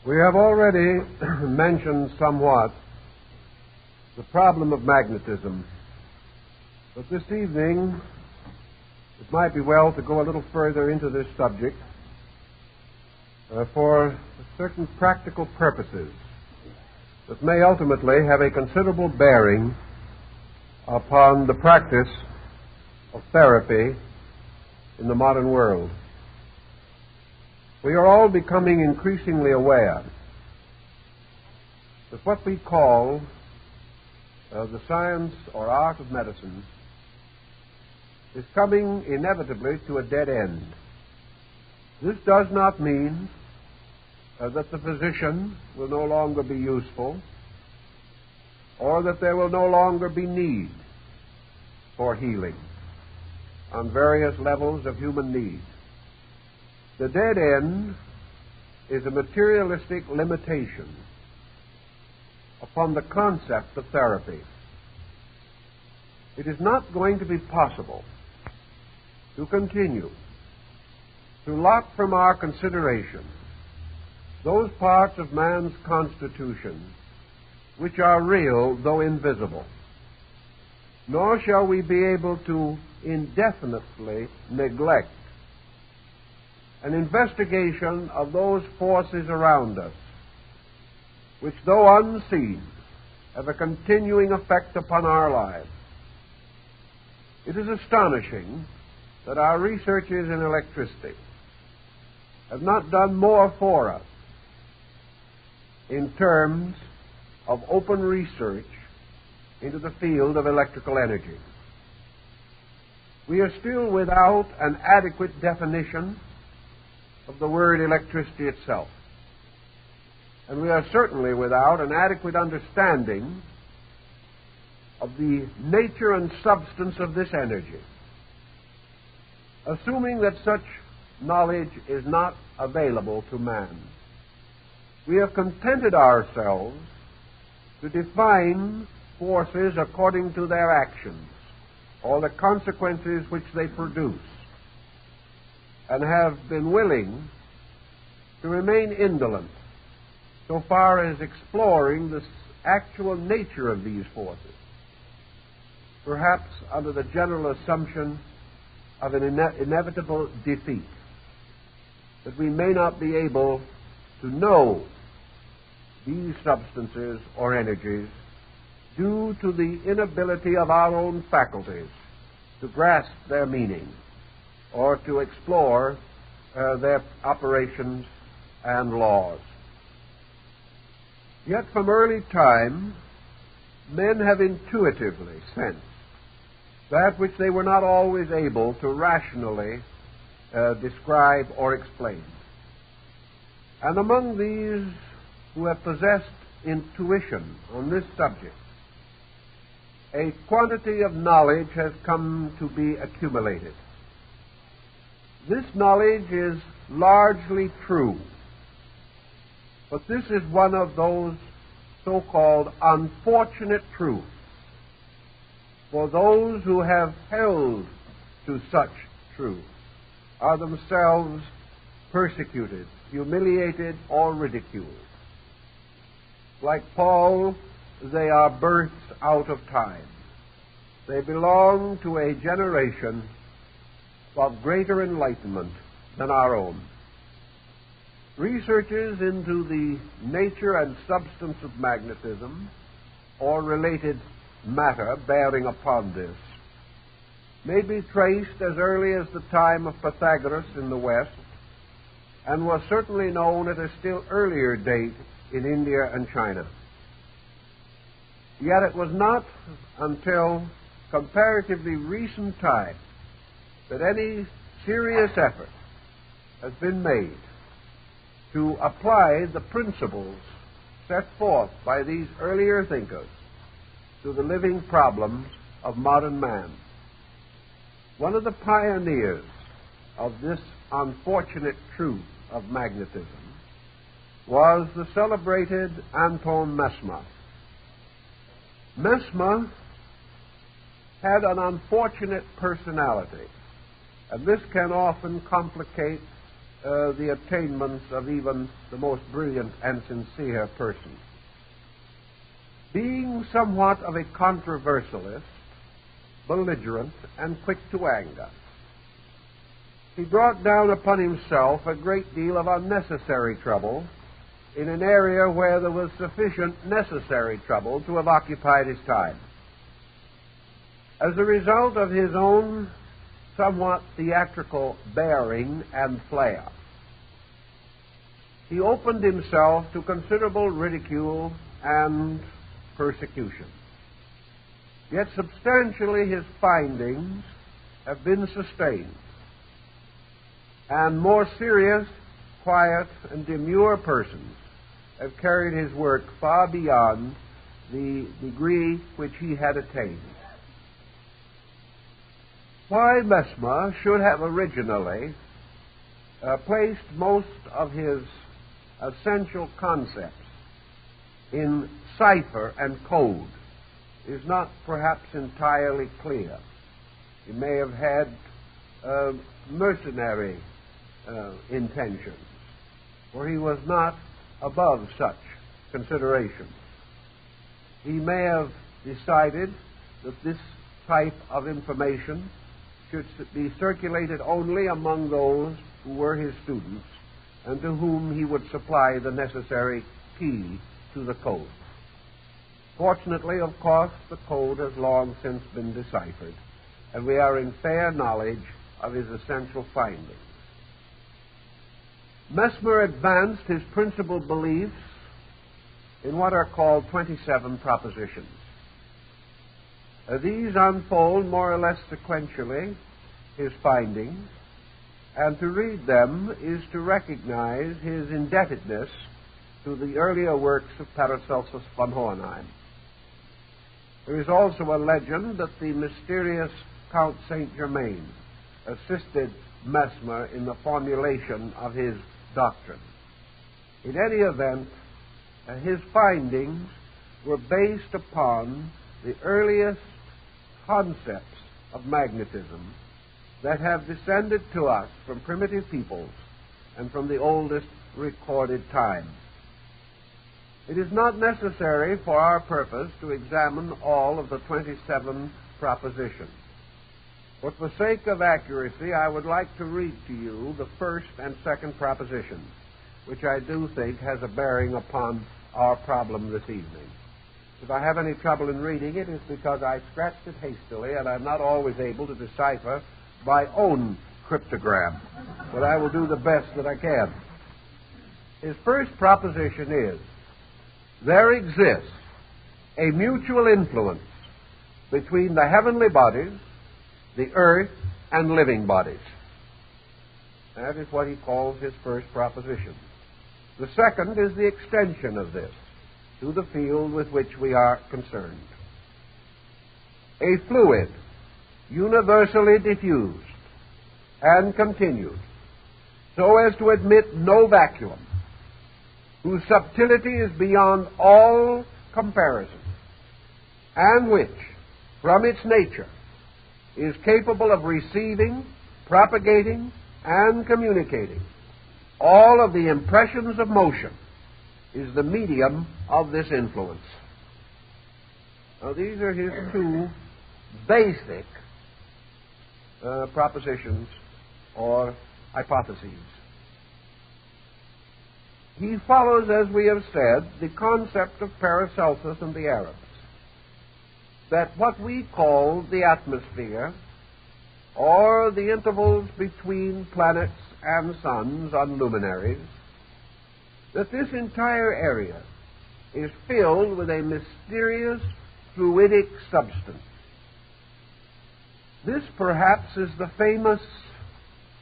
We have already mentioned somewhat the problem of magnetism, but this evening it might be well to go a little further into this subject for certain practical purposes that may ultimately have a considerable bearing upon the practice of therapy in the modern world. We are all becoming increasingly aware that what we call the science or art of medicine is coming inevitably to a dead end. This does not mean that the physician will no longer be useful or that there will no longer be need for healing on various levels of human need. The dead end is a materialistic limitation upon the concept of therapy. It is not going to be possible to continue to lock from our consideration those parts of man's constitution which are real though invisible, nor shall we be able to indefinitely neglect an investigation of those forces around us, which, though unseen, have a continuing effect upon our lives. It is astonishing that our researches in electricity have not done more for us in terms of open research into the field of electrical energy. We are still without an adequate definition of the word electricity itself. And we are certainly without an adequate understanding of the nature and substance of this energy. Assuming that such knowledge is not available to man, we have contented ourselves to define forces according to their actions or the consequences which they produce, and have been willing to remain indolent so far as exploring the actual nature of these forces, perhaps under the general assumption of an inevitable defeat, that we may not be able to know these substances or energies due to the inability of our own faculties to grasp their meaning or to explore their operations and laws. Yet from early time, men have intuitively sensed that which they were not always able to rationally describe or explain. And among these who have possessed intuition on this subject, a quantity of knowledge has come to be accumulated. This knowledge is largely true, but this is one of those so-called unfortunate truths, for those who have held to such truth are themselves persecuted, humiliated, or ridiculed. Like Paul, they are births out of time. They belong to a generation of greater enlightenment than our own. Researches into the nature and substance of magnetism or related matter bearing upon this may be traced as early as the time of Pythagoras in the West, and was certainly known at a still earlier date in India and China. Yet it was not until comparatively recent time that any serious effort has been made to apply the principles set forth by these earlier thinkers to the living problems of modern man. One of the pioneers of this unfortunate truth of magnetism was the celebrated Anton Mesmer. Mesmer had an unfortunate personality, and this can often complicate the attainments of even the most brilliant and sincere person. Being somewhat of a controversialist, belligerent, and quick to anger, he brought down upon himself a great deal of unnecessary trouble in an area where there was sufficient necessary trouble to have occupied his time. As a result of his own somewhat theatrical bearing and flair, he opened himself to considerable ridicule and persecution. Yet substantially his findings have been sustained, and more serious, quiet, and demure persons have carried his work far beyond the degree which he had attained. Why Mesmer should have originally placed most of his essential concepts in cipher and code is not perhaps entirely clear. He may have had mercenary intentions, for he was not above such considerations. He may have decided that this type of information should be circulated only among those who were his students and to whom he would supply the necessary key to the code. Fortunately, of course, the code has long since been deciphered, and we are in fair knowledge of his essential findings. Mesmer advanced his principal beliefs in what are called 27 propositions. These unfold more or less sequentially his findings, and to read them is to recognize his indebtedness to the earlier works of Paracelsus von Hohenheim. There is also a legend that the mysterious Count Saint Germain assisted Mesmer in the formulation of his doctrine. In any event, his findings were based upon the earliest concepts of magnetism that have descended to us from primitive peoples and from the oldest recorded times. It is not necessary for our purpose to examine all of the 27 propositions. But for sake of accuracy, I would like to read to you the first and second propositions, which I do think has a bearing upon our problem this evening. If I have any trouble in reading it, it's because I scratched it hastily, and I'm not always able to decipher my own cryptogram. But I will do the best that I can. His first proposition is, there exists a mutual influence between the heavenly bodies, the earth, and living bodies. That is what he calls his first proposition. The second is the extension of this to the field with which we are concerned. A fluid, universally diffused and continued, so as to admit no vacuum, whose subtlety is beyond all comparison, and which, from its nature, is capable of receiving, propagating, and communicating all of the impressions of motion, is the medium of this influence. Now, these are his two basic propositions or hypotheses. He follows, as we have said, the concept of Paracelsus and the Arabs, that what we call the atmosphere, or the intervals between planets and suns on luminaries, that this entire area is filled with a mysterious fluidic substance. This perhaps is the famous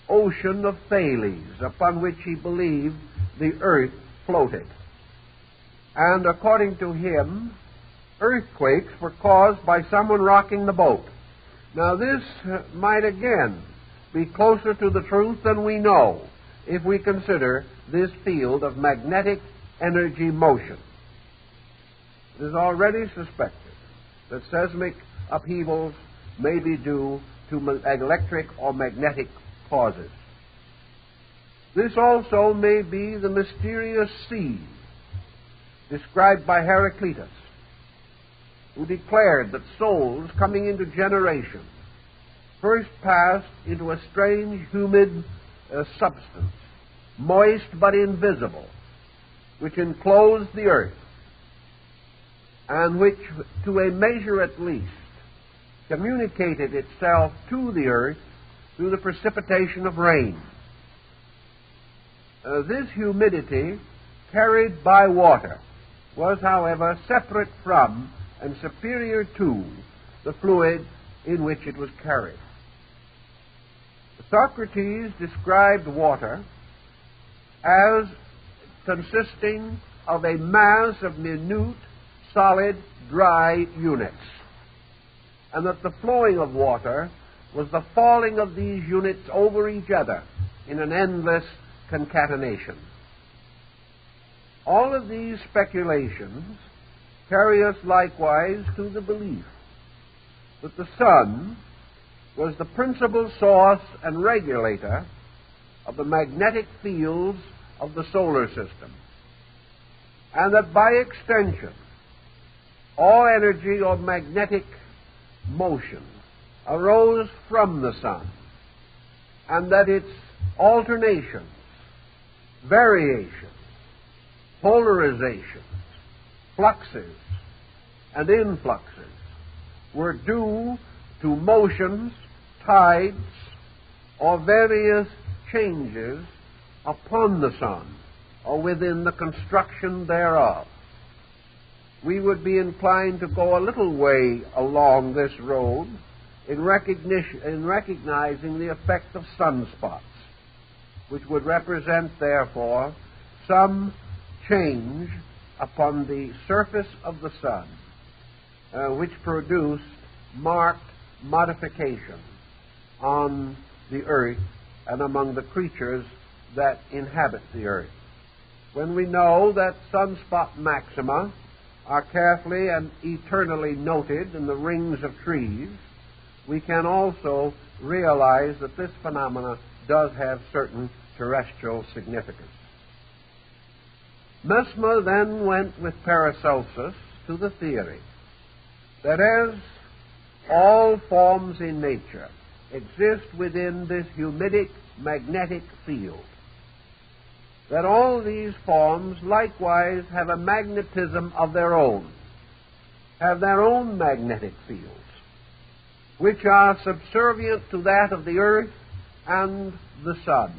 ocean of Thales, upon which he believed the earth floated. And according to him, earthquakes were caused by someone rocking the boat. Now this might again be closer to the truth than we know if we consider this field of magnetic energy motion. It is already suspected that seismic upheavals may be due to electric or magnetic causes. This also may be the mysterious sea described by Heraclitus, who declared that souls coming into generation first passed into a strange, humid substance, moist but invisible, which enclosed the earth, and which, to a measure at least, communicated itself to the earth through the precipitation of rain. This humidity, carried by water, was, however, separate from and superior to the fluid in which it was carried. Socrates described water as consisting of a mass of minute, solid, dry units, and that the flowing of water was the falling of these units over each other in an endless concatenation. All of these speculations carry us likewise to the belief that the sun was the principal source and regulator of the magnetic fields of the solar system, and that by extension all energy or magnetic motion arose from the sun, and that its alternations, variations, polarizations, fluxes, and influxes were due to motions, tides, or various changes upon the sun or within the construction thereof. We would be inclined to go a little way along this road in recognizing the effect of sunspots, which would represent, therefore, some change upon the surface of the sun, which produced marked modification on the earth and among the creatures that inhabit the earth. When we know that sunspot maxima are carefully and eternally noted in the rings of trees, we can also realize that this phenomena does have certain terrestrial significance. Mesmer then went with Paracelsus to the theory that as all forms in nature exist within this humidic magnetic field, that all these forms likewise have a magnetism of their own, have their own magnetic fields, which are subservient to that of the earth and the sun,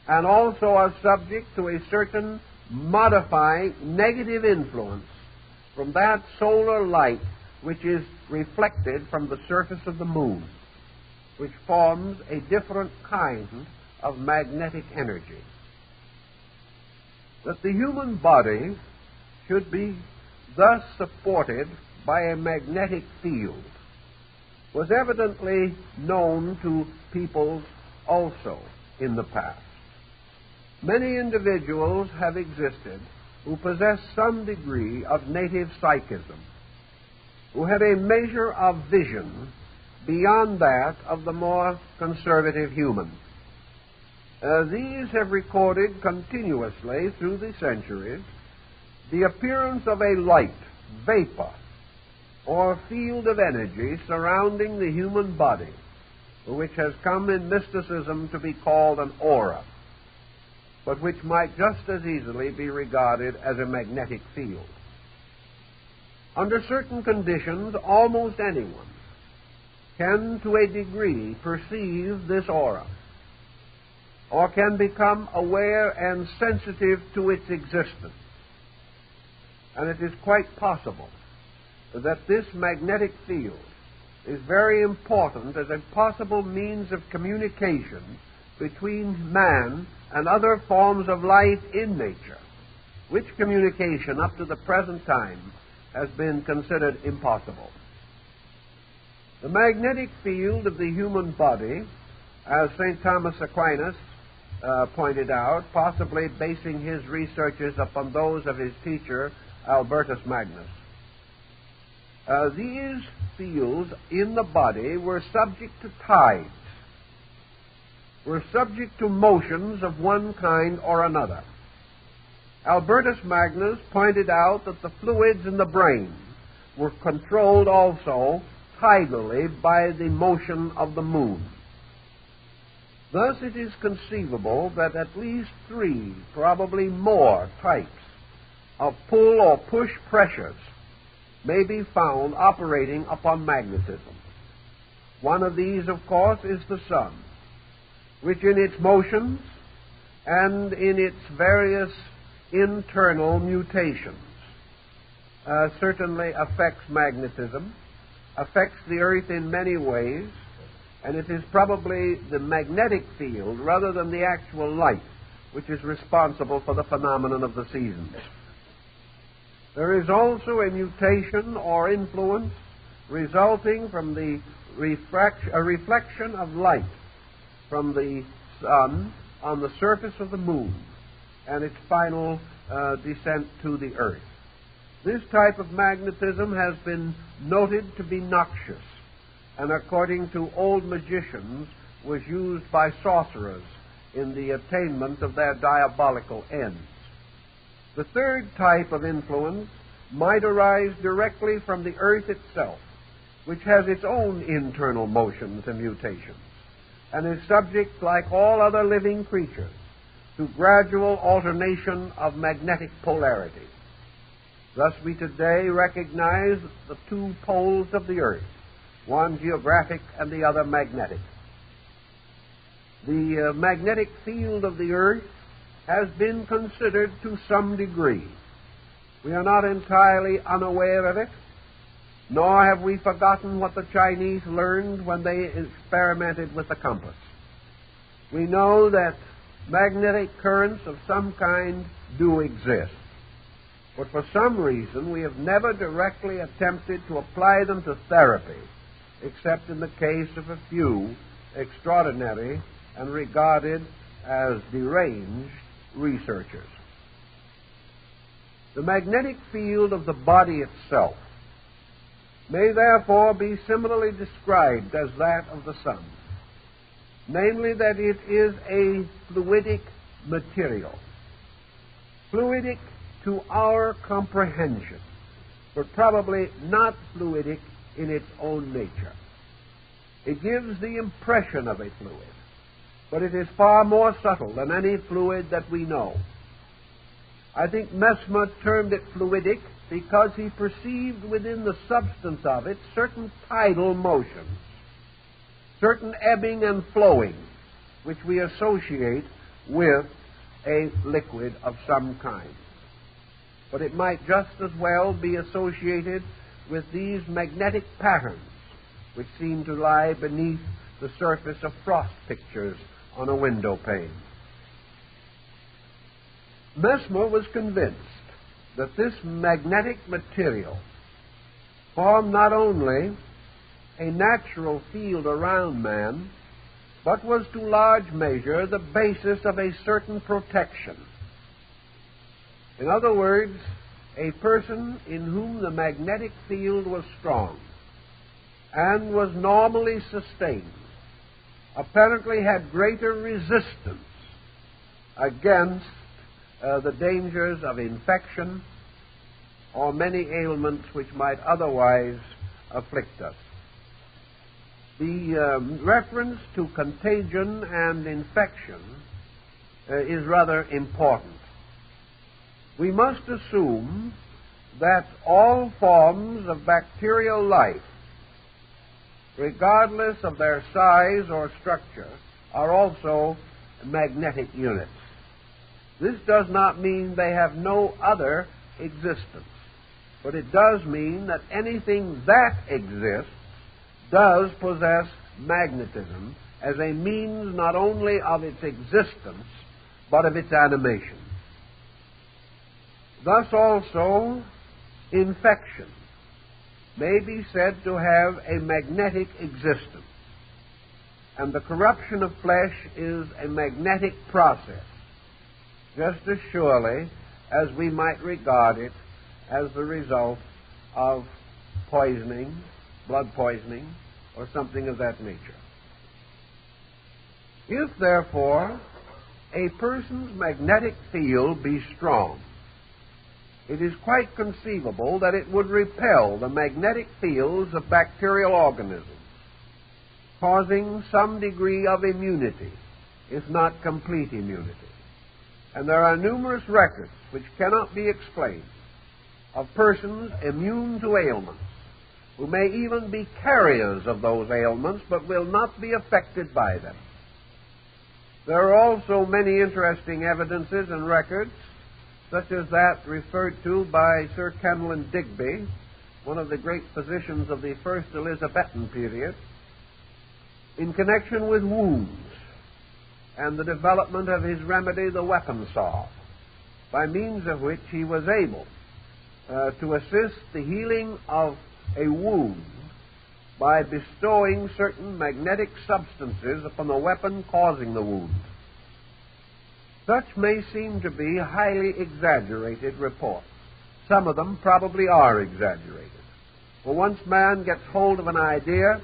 and also are subject to a certain modifying negative influence from that solar light which is reflected from the surface of the moon, which forms a different kind of magnetic energy. That the human body should be thus supported by a magnetic field was evidently known to peoples also in the past. Many individuals have existed who possess some degree of native psychism, who had a measure of vision beyond that of the more conservative human. These have recorded continuously through the centuries the appearance of a light, vapor, or field of energy surrounding the human body, which has come in mysticism to be called an aura, but which might just as easily be regarded as a magnetic field. Under certain conditions, almost anyone can, to a degree, perceive this aura, or can become aware and sensitive to its existence. And it is quite possible that this magnetic field is very important as a possible means of communication between man and other forms of life in nature, which communication up to the present time has been considered impossible. The magnetic field of the human body, as St. Thomas Aquinas pointed out, possibly basing his researches upon those of his teacher, Albertus Magnus, these fields in the body were subject to tides, were subject to motions of one kind or another. Albertus Magnus pointed out that the fluids in the brain were controlled also tidally by the motion of the moon. Thus it is conceivable that at least 3, probably more, types of pull or push pressures may be found operating upon magnetism. One of these, of course, is the sun, which in its motions and in its various internal mutations certainly affects magnetism, affects the earth in many ways, and it is probably the magnetic field rather than the actual light which is responsible for the phenomenon of the seasons. There is also a mutation or influence resulting from the reflection of light from the sun on the surface of the moon and its final descent to the earth. This type of magnetism has been noted to be noxious, and according to old magicians was used by sorcerers in the attainment of their diabolical ends. The third type of influence might arise directly from the earth itself, which has its own internal motions and mutations, and is subject, like all other living creatures, to gradual alternation of magnetic polarity. Thus we today recognize the 2 poles of the earth, one geographic and the other magnetic. The magnetic field of the earth has been considered to some degree. We are not entirely unaware of it, nor have we forgotten what the Chinese learned when they experimented with the compass. We know that magnetic currents of some kind do exist, but for some reason we have never directly attempted to apply them to therapy, except in the case of a few extraordinary and regarded as deranged researchers. The magnetic field of the body itself may therefore be similarly described as that of the sun, namely that it is a fluidic material, fluidic to our comprehension, but probably not fluidic in its own nature. It gives the impression of a fluid, but it is far more subtle than any fluid that we know. I think Mesmer termed it fluidic because he perceived within the substance of it certain tidal motions, certain ebbing and flowing, which we associate with a liquid of some kind. But it might just as well be associated with these magnetic patterns, which seem to lie beneath the surface of frost pictures on a window pane. Mesmer was convinced that this magnetic material formed not only a natural field around man, but was to large measure the basis of a certain protection. In other words, a person in whom the magnetic field was strong and was normally sustained apparently had greater resistance against the dangers of infection or many ailments which might otherwise afflict us. The reference to contagion and infection is rather important. We must assume that all forms of bacterial life, regardless of their size or structure, are also magnetic units. This does not mean they have no other existence, but it does mean that anything that exists does possess magnetism as a means not only of its existence, but of its animation. Thus also, infection may be said to have a magnetic existence, and the corruption of flesh is a magnetic process, just as surely as we might regard it as the result of poisoning, blood poisoning, or something of that nature. If, therefore, a person's magnetic field be strong, it is quite conceivable that it would repel the magnetic fields of bacterial organisms, causing some degree of immunity, if not complete immunity. And there are numerous records which cannot be explained of persons immune to ailments, who may even be carriers of those ailments, but will not be affected by them. There are also many interesting evidences and records, such as that referred to by Sir Kenelm Digby, one of the great physicians of the first Elizabethan period, in connection with wounds and the development of his remedy, the weapon saw, by means of which he was able to assist the healing of a wound by bestowing certain magnetic substances upon the weapon causing the wound. Such may seem to be highly exaggerated reports. Some of them probably are exaggerated. For once man gets hold of an idea,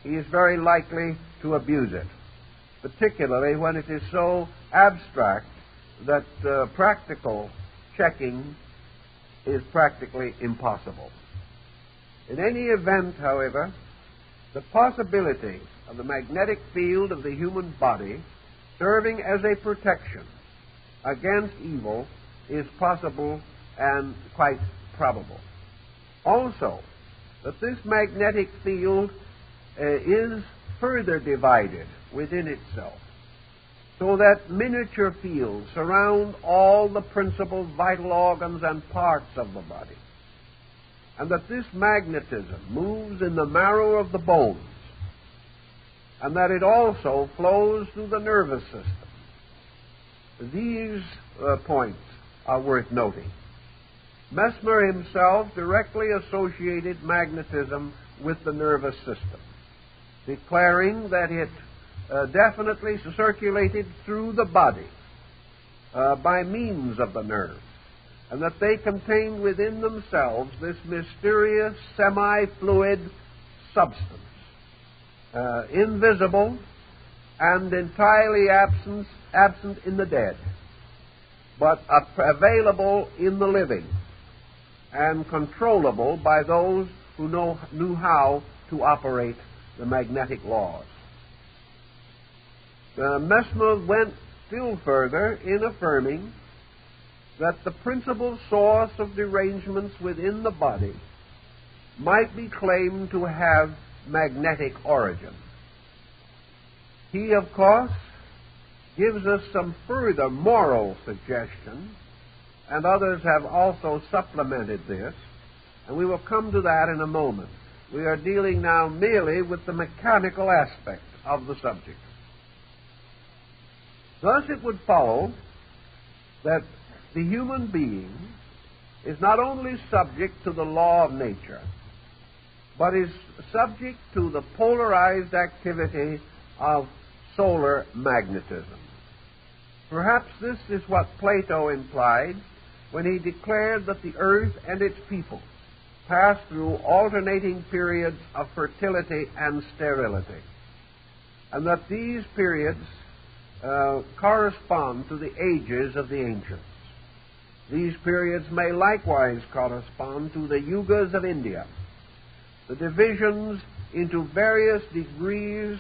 he is very likely to abuse it, particularly when it is so abstract that practical checking is practically impossible. In any event, however, the possibility of the magnetic field of the human body serving as a protection against evil is possible and quite probable. Also, that this magnetic field is further divided within itself, so that miniature fields surround all the principal vital organs and parts of the body, and that this magnetism moves in the marrow of the bones, and that it also flows through the nervous system. These points are worth noting. Mesmer himself directly associated magnetism with the nervous system, declaring that it definitely circulated through the body by means of the nerves, and that they contained within themselves this mysterious semi-fluid substance, invisible and entirely absent in the dead, but available in the living and controllable by those who knew how to operate the magnetic laws. Mesmer went still further in affirming that the principal source of derangements within the body might be claimed to have magnetic origin. He, of course, gives us some further moral suggestion, and others have also supplemented this, and we will come to that in a moment. We are dealing now merely with the mechanical aspect of the subject. Thus it would follow that the human being is not only subject to the law of nature, but is subject to the polarized activity of solar magnetism. Perhaps this is what Plato implied when he declared that the earth and its people pass through alternating periods of fertility and sterility, and that these periods correspond to the ages of the ancients. These periods may likewise correspond to the yugas of India, the divisions into various degrees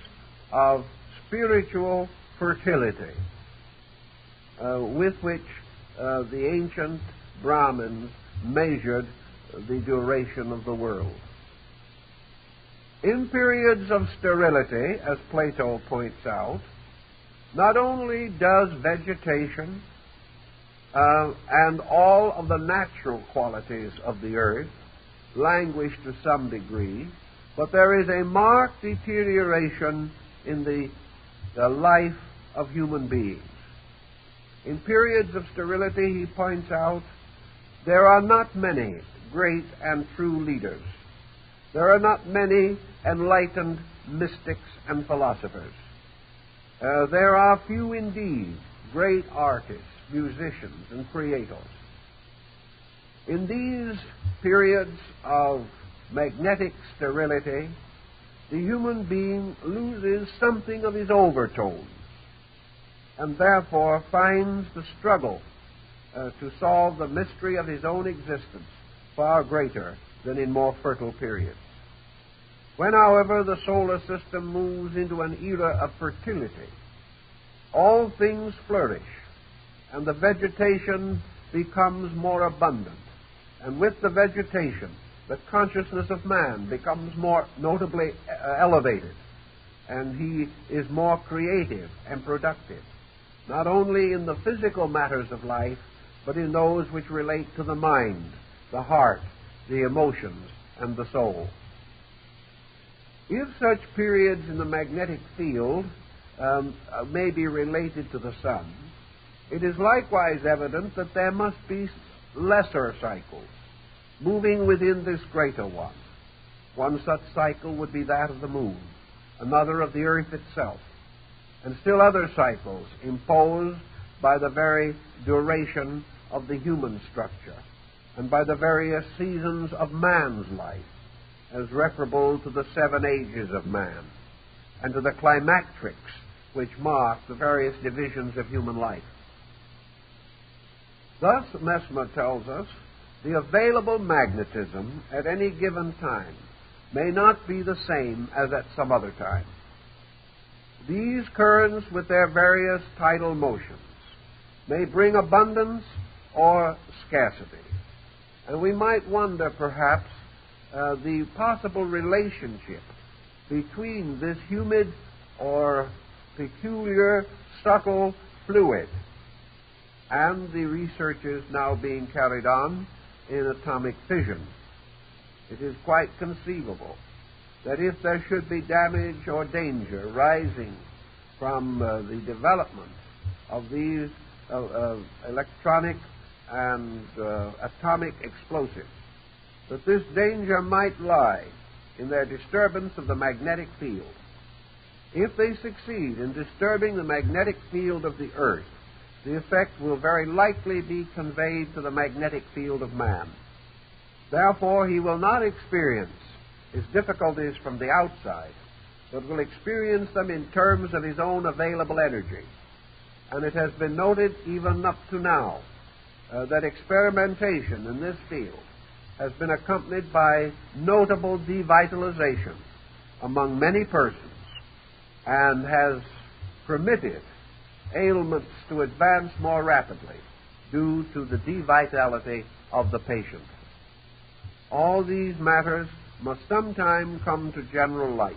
of spiritual fertility with which the ancient Brahmins measured the duration of the world. In periods of sterility, as Plato points out, not only does vegetation and all of the natural qualities of the earth languish to some degree, but there is a marked deterioration in the life of human beings. In periods of sterility, he points out, there are not many great and true leaders. There are not many enlightened mystics and philosophers. There are few indeed great artists, musicians, and creators. In these periods of magnetic sterility, the human being loses something of his overtones and therefore finds the struggle to solve the mystery of his own existence far greater than in more fertile periods. When, however, the solar system moves into an era of fertility, all things flourish, and the vegetation becomes more abundant. And with the vegetation, the consciousness of man becomes more notably elevated, and he is more creative and productive, not only in the physical matters of life, but in those which relate to the mind, the heart, the emotions, and the soul. If such periods in the magnetic field may be related to the sun, it is likewise evident that there must be lesser cycles moving within this greater one. One such cycle would be that of the moon, another of the earth itself, and still other cycles imposed by the very duration of the human structure and by the various seasons of man's life, as referable to the 7 ages of man and to the climacterics which mark the various divisions of human life. Thus, Mesmer tells us, the available magnetism at any given time may not be the same as at some other time. These currents, with their various tidal motions, may bring abundance or scarcity. And we might wonder, perhaps, the possible relationship between this humid or peculiar, subtle fluid and the researches now being carried on in atomic fission. It is quite conceivable that if there should be damage or danger rising from the development of these electronic and atomic explosives, that this danger might lie in their disturbance of the magnetic field. If they succeed in disturbing the magnetic field of the earth, the effect will very likely be conveyed to the magnetic field of man. Therefore, he will not experience his difficulties from the outside, but will experience them in terms of his own available energy. And it has been noted even up to now that experimentation in this field has been accompanied by notable devitalization among many persons and has permitted ailments to advance more rapidly due to the devitality of the patient. All these matters must sometime come to general light,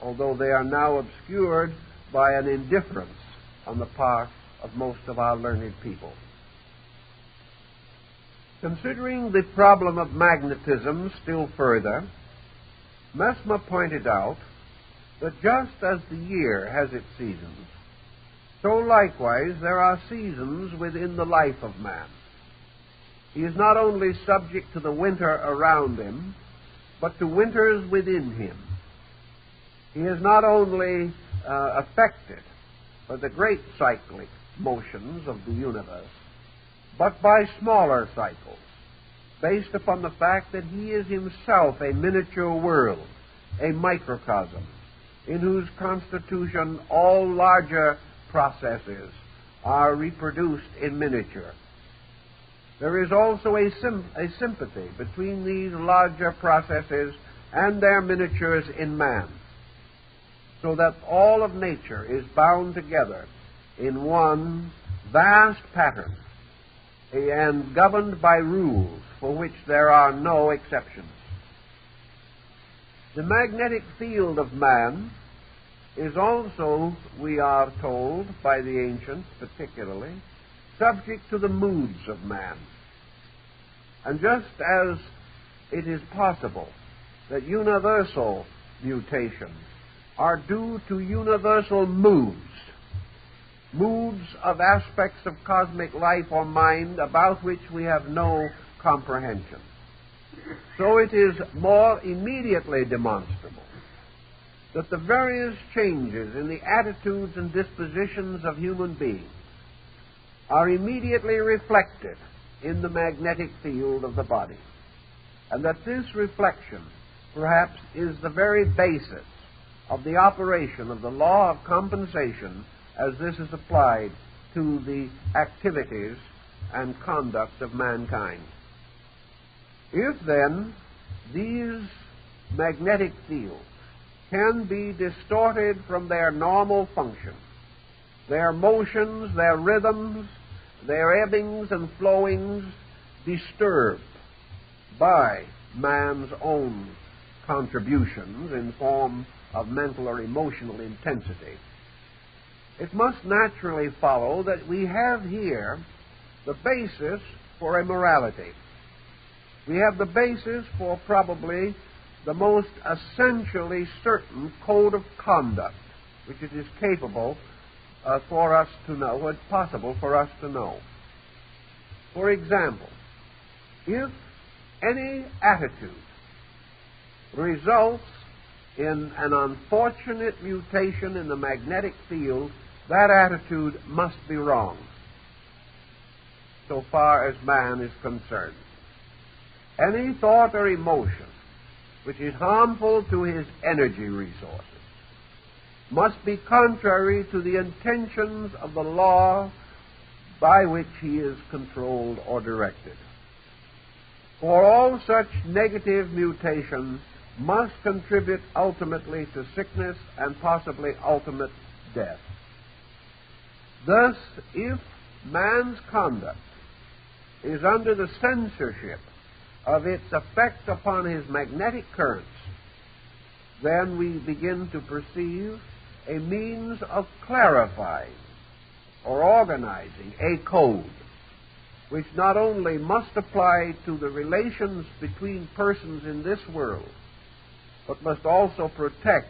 although they are now obscured by an indifference on the part of most of our learned people. Considering the problem of magnetism still further, Mesmer pointed out that just as the year has its seasons, so likewise there are seasons within the life of man. He is not only subject to the winter around him, but to winters within him. He is not only affected by the great cyclic motions of the universe, but by smaller cycles, based upon the fact that he is himself a miniature world, a microcosm, in whose constitution all larger processes are reproduced in miniature. There is also a sympathy between these larger processes and their miniatures in man, so that all of nature is bound together in one vast pattern and governed by rules for which there are no exceptions. The magnetic field of man is also, we are told by the ancients particularly, subject to the moods of man. And just as it is possible that universal mutations are due to universal moods of aspects of cosmic life or mind about which we have no comprehension, so it is more immediately demonstrable that the various changes in the attitudes and dispositions of human beings are immediately reflected in the magnetic field of the body, and that this reflection perhaps is the very basis of the operation of the law of compensation as this is applied to the activities and conduct of mankind. If then these magnetic fields can be distorted from their normal function, their motions, their rhythms, their ebbings and flowings disturbed by man's own contributions in form of mental or emotional intensity, it must naturally follow that we have here the basis for a morality. We have the basis for probably the most essentially certain code of conduct, which it is capable for us to know, what's possible for us to know. For example, if any attitude results in an unfortunate mutation in the magnetic field, that attitude must be wrong, so far as man is concerned. Any thought or emotion which is harmful to his energy resources must be contrary to the intentions of the law by which he is controlled or directed. For all such negative mutations must contribute ultimately to sickness and possibly ultimate death. Thus, if man's conduct is under the censorship of its effect upon his magnetic currents, then we begin to perceive a means of clarifying or organizing a code which not only must apply to the relations between persons in this world, but must also protect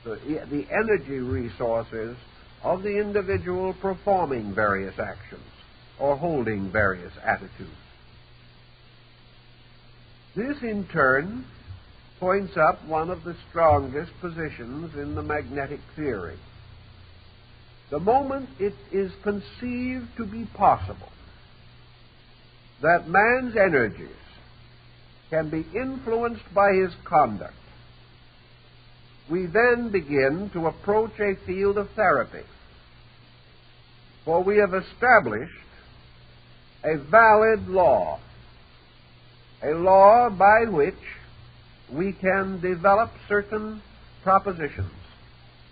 the energy resources of the individual performing various actions or holding various attitudes. This, in turn, points up one of the strongest positions in the magnetic theory. The moment it is conceived to be possible that man's energies can be influenced by his conduct, we then begin to approach a field of therapy. For we have established a valid law, a law by which we can develop certain propositions,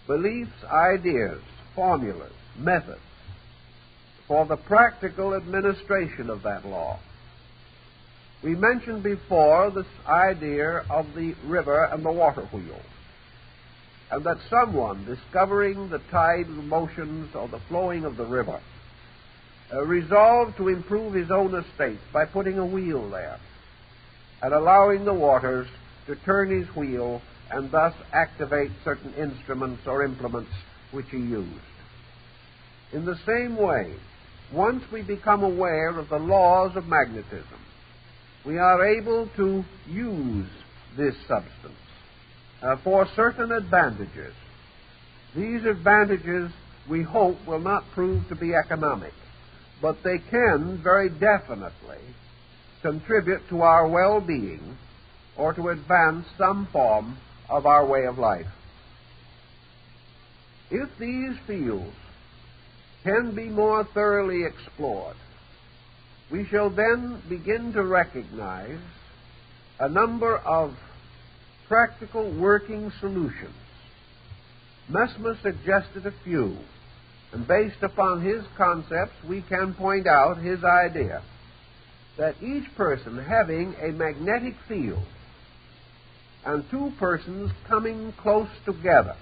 beliefs, ideas, formulas, methods for the practical administration of that law. We mentioned before this idea of the river and the water wheel, and that someone discovering the tide motions or the flowing of the river resolved to improve his own estate by putting a wheel there and allowing the waters to turn his wheel and thus activate certain instruments or implements which he used. In the same way, once we become aware of the laws of magnetism, we are able to use this substance for certain advantages. These advantages, we hope, will not prove to be economic, but they can very definitely contribute to our well-being or to advance some form of our way of life. If these fields can be more thoroughly explored, we shall then begin to recognize a number of practical working solutions. Mesmer suggested a few, and based upon his concepts, we can point out his idea that each person having a magnetic field and two persons coming close together,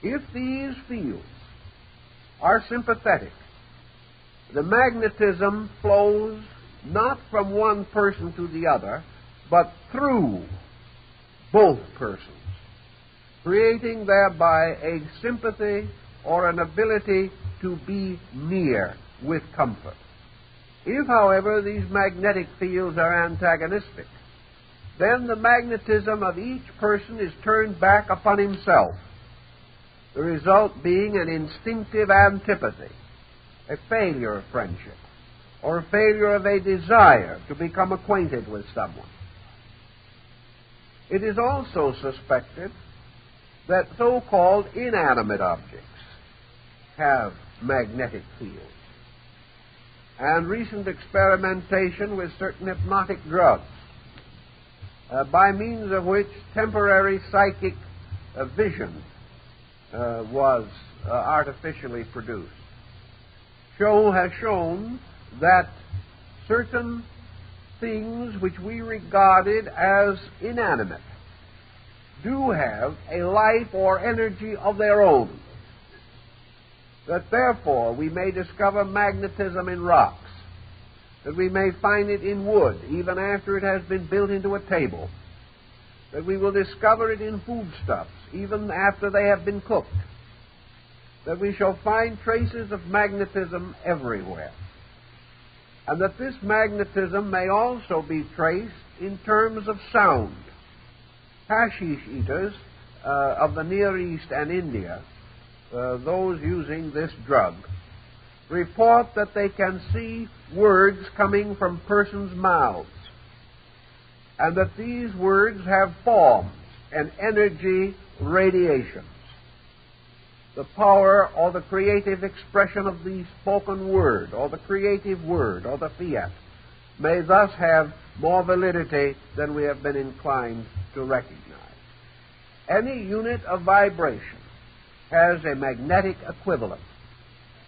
if these fields are sympathetic, the magnetism flows not from one person to the other, but through both persons, creating thereby a sympathy or an ability to be near with comfort. If, however, these magnetic fields are antagonistic, then the magnetism of each person is turned back upon himself, the result being an instinctive antipathy, a failure of friendship, or a failure of a desire to become acquainted with someone. It is also suspected that so-called inanimate objects have magnetic fields. And recent experimentation with certain hypnotic drugs, by means of which temporary psychic vision was artificially produced, has shown that certain things which we regarded as inanimate do have a life or energy of their own, that therefore we may discover magnetism in rocks, that we may find it in wood even after it has been built into a table, that we will discover it in foodstuffs even after they have been cooked, that we shall find traces of magnetism everywhere, and that this magnetism may also be traced in terms of sound. Hashish eaters of the Near East and India, those using this drug, report that they can see words coming from persons' mouths, and that these words have forms and energy radiations. The power or the creative expression of the spoken word or the creative word or the fiat may thus have more validity than we have been inclined to recognize. Any unit of vibration has a magnetic equivalent,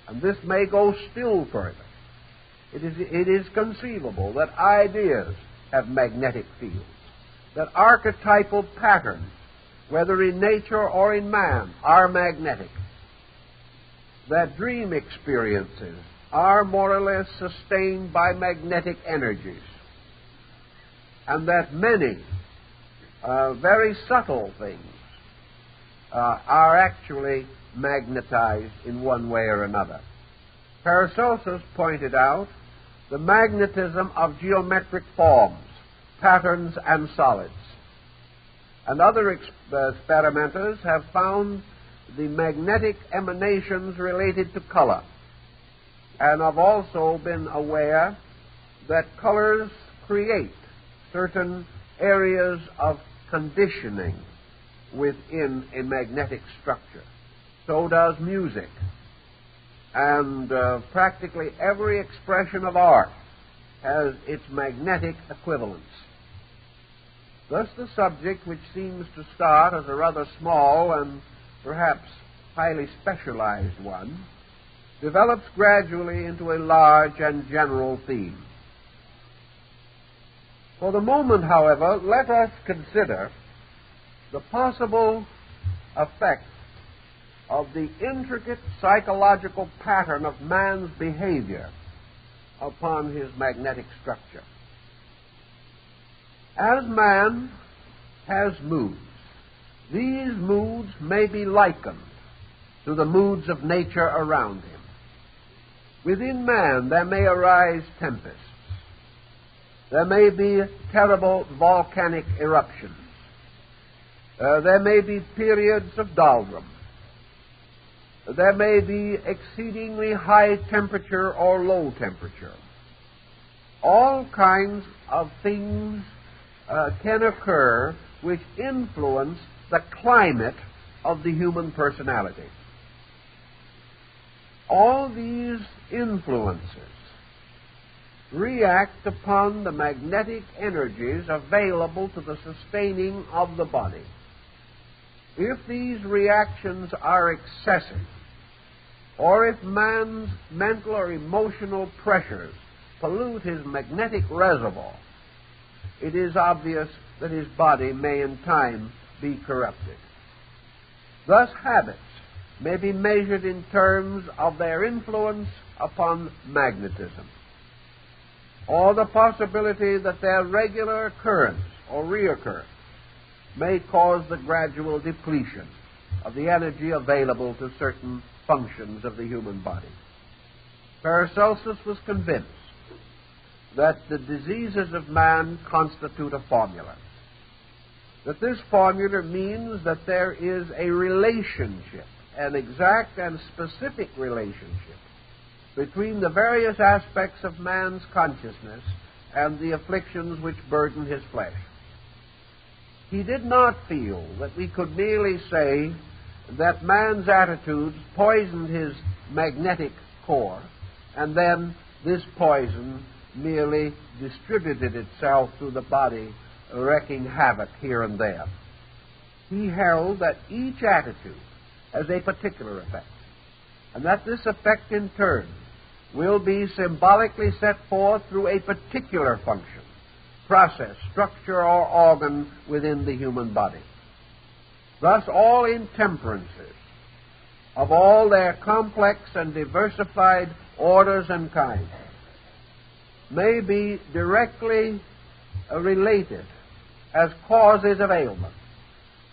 and this may go still further. It is conceivable that ideas have magnetic fields, that archetypal patterns, whether in nature or in man, are magnetic, that dream experiences are more or less sustained by magnetic energies, and that many very subtle things are actually magnetized in one way or another. Paracelsus pointed out the magnetism of geometric forms, patterns, and solids. And other experimenters have found the magnetic emanations related to color, and have also been aware that colors create certain areas of conditioning within a magnetic structure. So does music. And practically every expression of art has its magnetic equivalence. Thus the subject, which seems to start as a rather small and perhaps highly specialized one, develops gradually into a large and general theme. For the moment, however, let us consider the possible effect of the intricate psychological pattern of man's behavior upon his magnetic structure. As man has moods, these moods may be likened to the moods of nature around him. Within man there may arise tempests. There may be terrible volcanic eruptions. There may be periods of doldrum. There may be exceedingly high temperature or low temperature. All kinds of things can occur which influence the climate of the human personality. All these influences react upon the magnetic energies available to the sustaining of the body. If these reactions are excessive, or if man's mental or emotional pressures pollute his magnetic reservoir, it is obvious that his body may in time be corrupted. Thus habits may be measured in terms of their influence upon magnetism, or the possibility that their regular occurrence or reoccurrence may cause the gradual depletion of the energy available to certain functions of the human body. Paracelsus was convinced that the diseases of man constitute a formula, that this formula means that there is a relationship, an exact and specific relationship, between the various aspects of man's consciousness and the afflictions which burden his flesh. He did not feel that we could merely say that man's attitudes poisoned his magnetic core, and then this poison merely distributed itself through the body, wreaking havoc here and there. He held that each attitude has a particular effect, and that this effect in turn will be symbolically set forth through a particular function, process, structure, or organ within the human body. Thus, all intemperances of all their complex and diversified orders and kinds may be directly related as causes of ailment,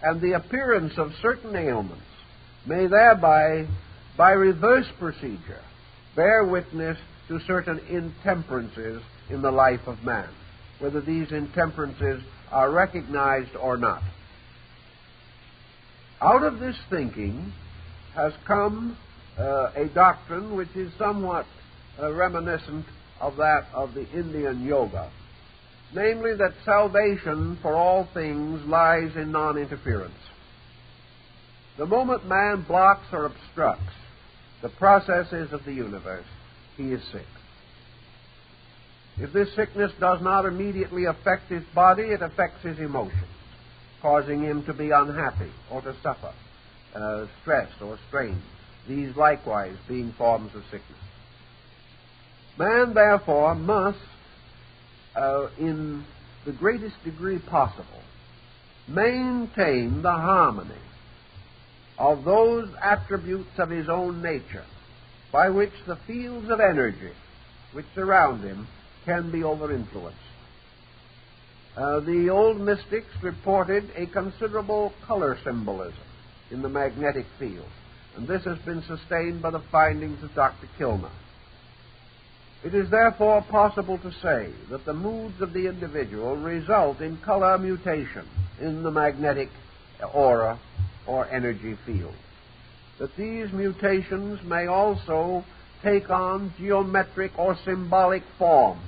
and the appearance of certain ailments may thereby, by reverse procedure, bear witness to certain intemperances in the life of man, whether these intemperances are recognized or not. Out of this thinking has come a doctrine which is somewhat reminiscent of that of the Indian yoga, namely that salvation for all things lies in non-interference. The moment man blocks or obstructs the processes of the universe, he is sick. If this sickness does not immediately affect his body, it affects his emotions, causing him to be unhappy or to suffer, stressed or strained, these likewise being forms of sickness. Man, therefore, must, in the greatest degree possible, maintain the harmony of those attributes of his own nature by which the fields of energy which surround him can be over-influenced. The old mystics reported a considerable color symbolism in the magnetic field, and this has been sustained by the findings of Dr. Kilmer. It is therefore possible to say that the moods of the individual result in color mutation in the magnetic aura or energy field. That these mutations may also take on geometric or symbolic form,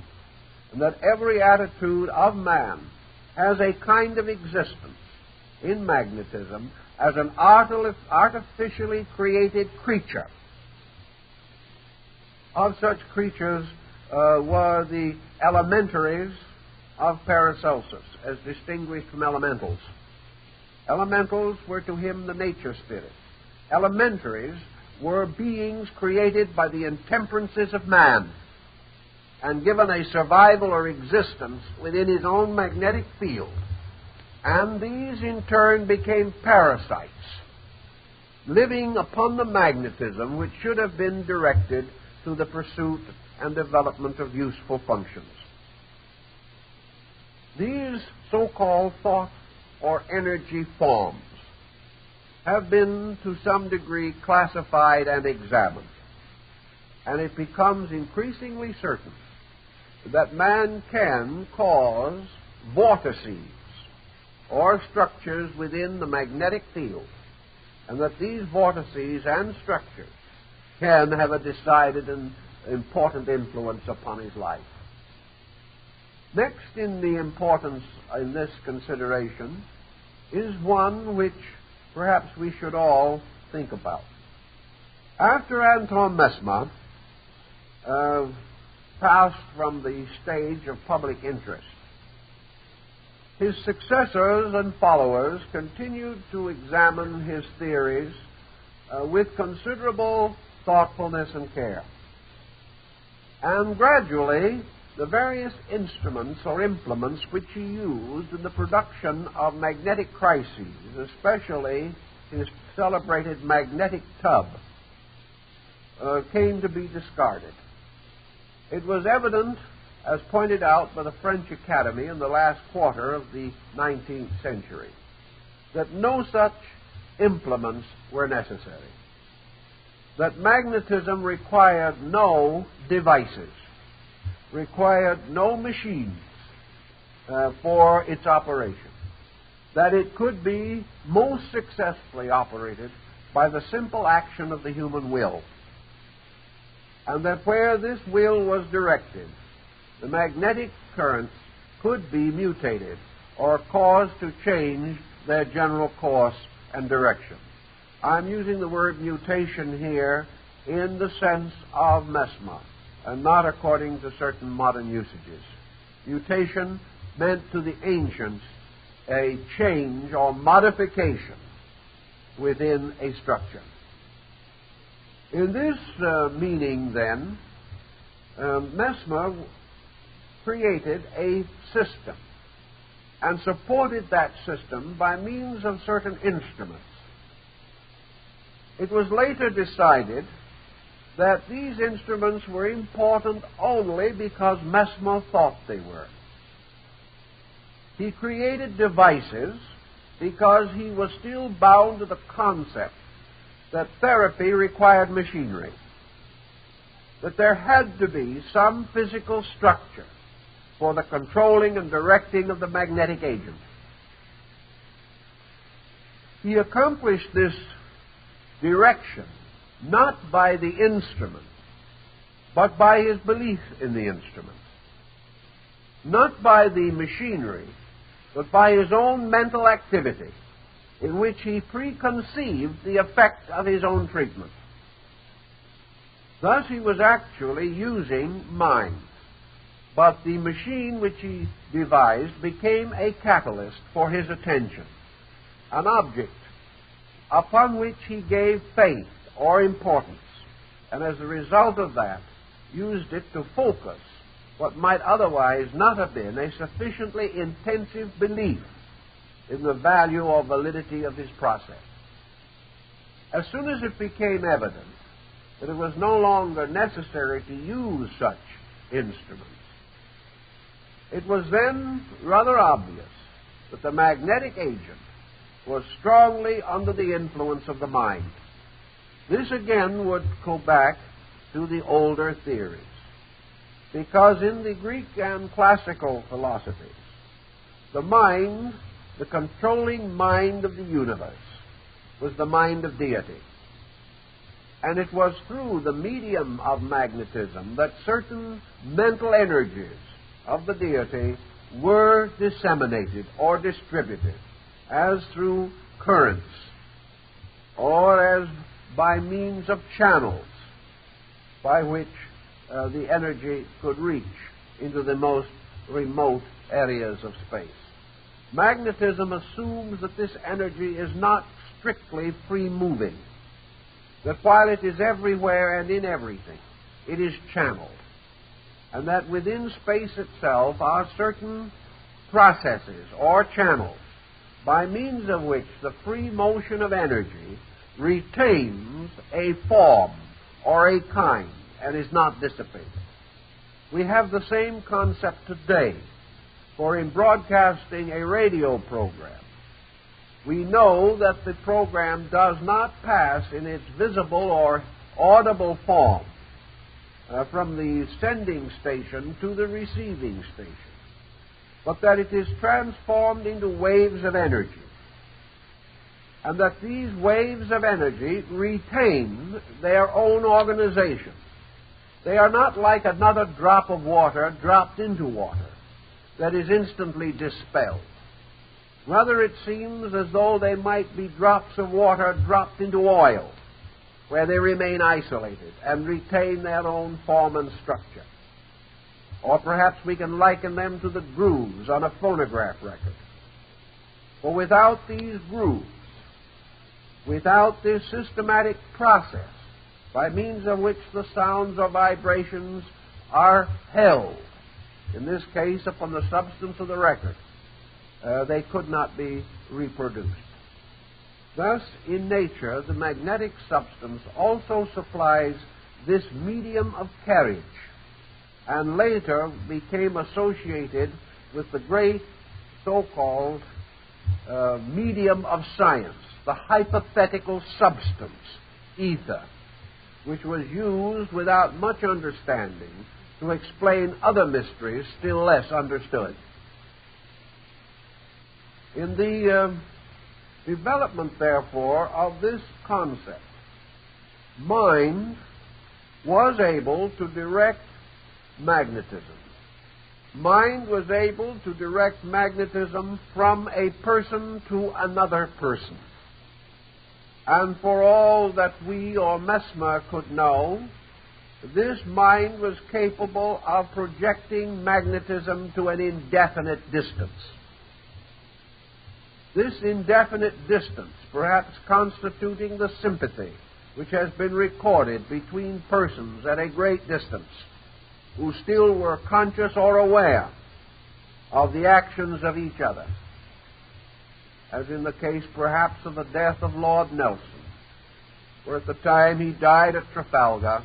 and that every attitude of man has a kind of existence in magnetism as an artificially created creature. Of such creatures were the elementaries of Paracelsus, as distinguished from elementals. Elementals were to him the nature spirits. Elementaries were beings created by the intemperances of man and given a survival or existence within his own magnetic field. And these in turn became parasites, living upon the magnetism which should have been directed to the pursuit and development of useful functions. These so-called thought or energy forms have been to some degree classified and examined, and it becomes increasingly certain that man can cause vortices or structures within the magnetic field, and that these vortices and structures can have a decided and important influence upon his life. Next in the importance in this consideration is one which perhaps we should all think about. After Anton Mesmer passed from the stage of public interest, his successors and followers continued to examine his theories with considerable thoughtfulness and care. And gradually, the various instruments or implements which he used in the production of magnetic crises, especially his celebrated magnetic tub, came to be discarded. It was evident, as pointed out by the French Academy in the last quarter of the 19th century, that no such implements were necessary. That magnetism required no devices, required no machines for its operation, that it could be most successfully operated by the simple action of the human will, and that where this will was directed, the magnetic currents could be mutated or caused to change their general course and direction. I'm using the word mutation here in the sense of Mesmer, and not according to certain modern usages. Mutation meant to the ancients a change or modification within a structure. In this meaning, then, Mesmer created a system and supported that system by means of certain instruments. It was later decided that these instruments were important only because Mesmer thought they were. He created devices because he was still bound to the concept that therapy required machinery, that there had to be some physical structure for the controlling and directing of the magnetic agent. He accomplished this direction not by the instrument, but by his belief in the instrument. Not by the machinery, but by his own mental activity, in which he preconceived the effect of his own treatment. Thus he was actually using mind, but the machine which he devised became a catalyst for his attention, an object upon which he gave faith or importance, and as a result of that, used it to focus what might otherwise not have been a sufficiently intensive belief in the value or validity of his process. As soon as it became evident that it was no longer necessary to use such instruments, it was then rather obvious that the magnetic agent was strongly under the influence of the mind. This again would go back to the older theories, because in the Greek and classical philosophies, the mind, the controlling mind of the universe, was the mind of deity. And it was through the medium of magnetism that certain mental energies of the deity were disseminated or distributed, as through currents, or as by means of channels by which the energy could reach into the most remote areas of space. Magnetism assumes that this energy is not strictly free-moving, that while it is everywhere and in everything, it is channeled, and that within space itself are certain processes or channels by means of which the free motion of energy retains a form or a kind and is not dissipated. We have the same concept today, for in broadcasting a radio program, we know that the program does not pass in its visible or audible form from the sending station to the receiving station, but that it is transformed into waves of energy, and that these waves of energy retain their own organization. They are not like another drop of water dropped into water that is instantly dispelled. Rather, it seems as though they might be drops of water dropped into oil, where they remain isolated and retain their own form and structure. Or perhaps we can liken them to the grooves on a phonograph record. For without these grooves, without this systematic process by means of which the sounds or vibrations are held, in this case upon the substance of the record, they could not be reproduced. Thus, in nature, the magnetic substance also supplies this medium of carriage, and later became associated with the great so-called medium of science, the hypothetical substance, ether, which was used without much understanding to explain other mysteries still less understood. In the development, therefore, of this concept, mind was able to direct magnetism. Mind was able to direct magnetism from a person to another person. And for all that we or Mesmer could know, this mind was capable of projecting magnetism to an indefinite distance. This indefinite distance, perhaps constituting the sympathy which has been recorded between persons at a great distance who still were conscious or aware of the actions of each other, as in the case perhaps of the death of Lord Nelson, where at the time he died at Trafalgar,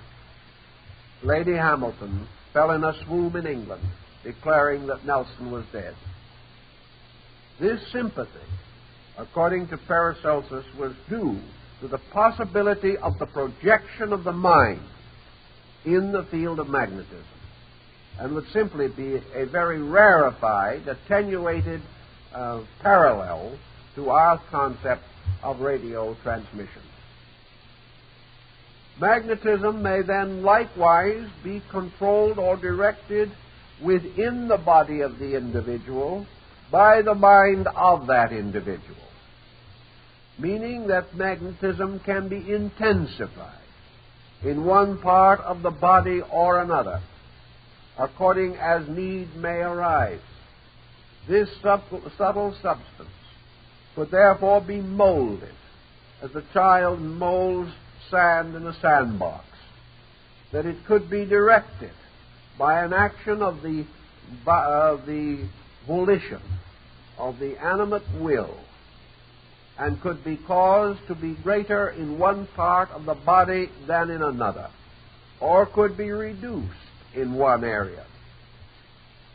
Lady Hamilton fell in a swoon in England, declaring that Nelson was dead. This sympathy, according to Paracelsus, was due to the possibility of the projection of the mind in the field of magnetism, and would simply be a very rarefied, attenuated parallel to our concept of radio transmission. Magnetism may then likewise be controlled or directed within the body of the individual by the mind of that individual, meaning that magnetism can be intensified in one part of the body or another, according as need may arise. This subtle substance could therefore be molded as a child molds sand in a sandbox, that it could be directed by an action of the volition, of the animate will, and could be caused to be greater in one part of the body than in another, or could be reduced in one area,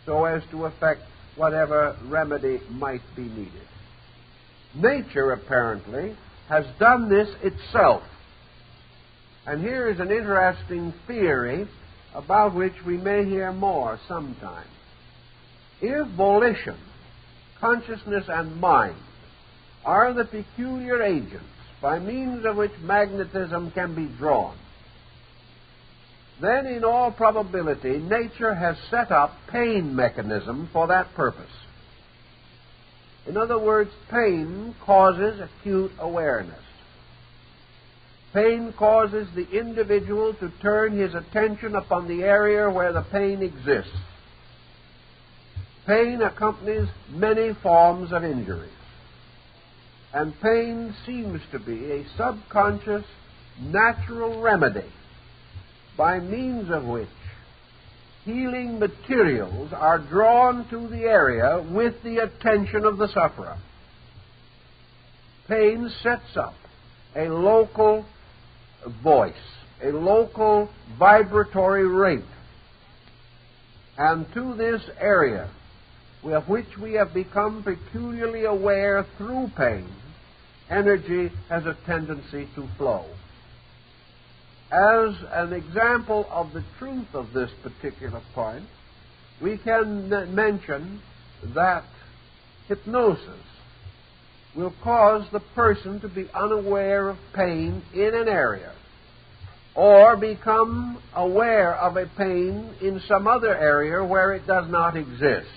so as to effect whatever remedy might be needed. Nature, apparently, has done this itself. And here is an interesting theory about which we may hear more sometime. If volition, consciousness, and mind are the peculiar agents by means of which magnetism can be drawn, then in all probability nature has set up pain mechanism for that purpose. In other words, pain causes acute awareness. Pain causes the individual to turn his attention upon the area where the pain exists. Pain accompanies many forms of injuries, and pain seems to be a subconscious, natural remedy by means of which healing materials are drawn to the area with the attention of the sufferer. Pain sets up a local voice, a local vibratory rate, and to this area with which we have become peculiarly aware through pain, energy has a tendency to flow. As an example of the truth of this particular point, we can mention that hypnosis will cause the person to be unaware of pain in an area, or become aware of a pain in some other area where it does not exist.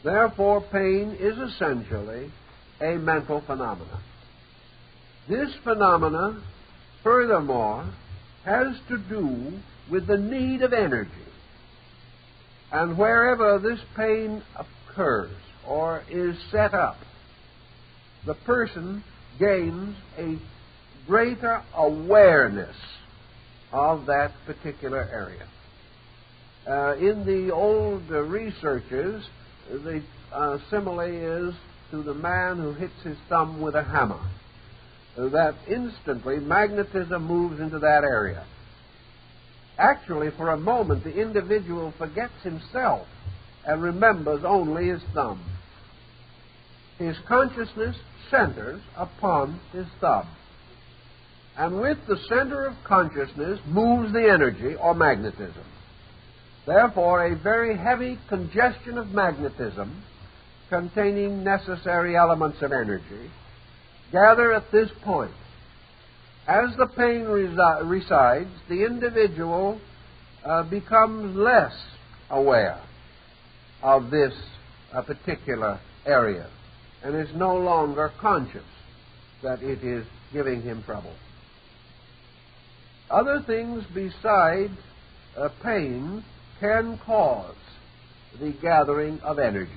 Therefore, pain is essentially a mental phenomenon. This phenomenon, furthermore, has to do with the need of energy. And wherever this pain occurs or is set up, the person gains a greater awareness of that particular area. In the old researches, the simile is to the man who hits his thumb with a hammer, that instantly magnetism moves into that area. Actually, for a moment, the individual forgets himself and remembers only his thumb. His consciousness centers upon his thumb. And with the center of consciousness moves the energy or magnetism. Therefore, a very heavy congestion of magnetism containing necessary elements of energy gather at this point. As the pain resides, the individual becomes less aware of this particular area and is no longer conscious. that it is giving him trouble. Other things besides pain can cause the gathering of energy.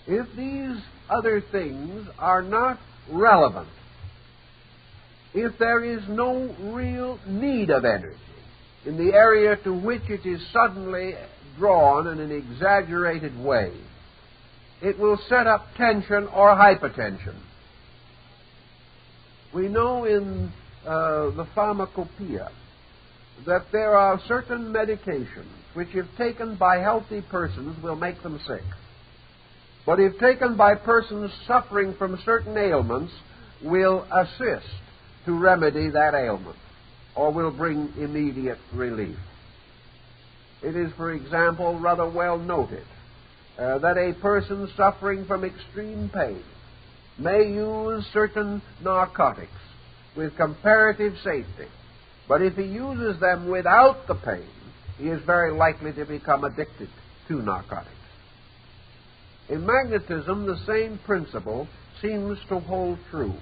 If these other things are not relevant, if there is no real need of energy in the area to which it is suddenly drawn in an exaggerated way, it will set up tension or hypertension. We know in the pharmacopoeia that there are certain medications which, if taken by healthy persons, will make them sick. But if taken by persons suffering from certain ailments, will assist to remedy that ailment, or will bring immediate relief. It is, for example, rather well noted that a person suffering from extreme pain may use certain narcotics with comparative safety, but if he uses them without the pain, he is very likely to become addicted to narcotics. In magnetism, the same principle seems to hold true.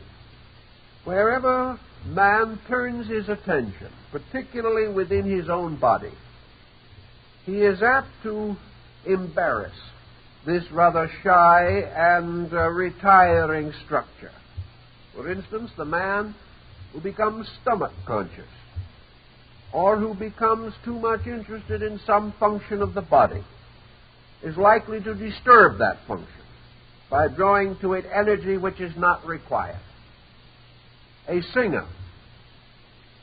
Wherever man turns his attention, particularly within his own body, he is apt to embarrass this rather shy and retiring structure. For instance, the man who becomes stomach conscious, or who becomes too much interested in some function of the body, is likely to disturb that function by drawing to it energy which is not required. A singer,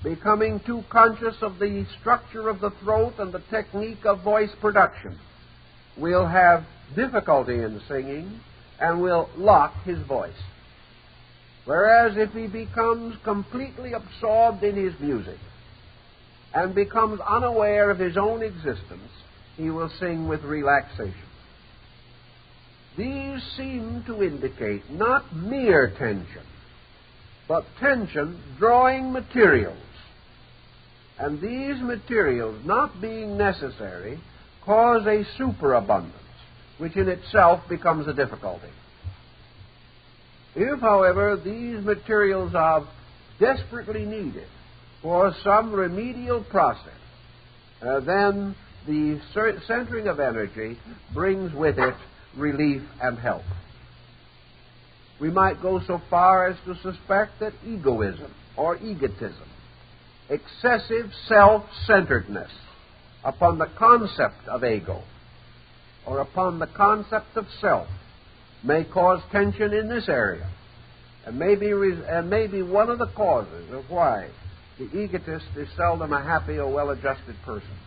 becoming too conscious of the structure of the throat and the technique of voice production, will have difficulty in singing and will lock his voice. Whereas if he becomes completely absorbed in his music and becomes unaware of his own existence, he will sing with relaxation. These seem to indicate not mere tension, but tension drawing materials. And these materials, not being necessary, cause a superabundance, which in itself becomes a difficulty. If, however, these materials are desperately needed for some remedial process, then the centering of energy brings with it relief and help. We might go so far as to suspect that egoism or egotism, excessive self-centeredness upon the concept of ego or upon the concept of self, may cause tension in this area, and may be one of the causes of why the egotist is seldom a happy or well-adjusted person.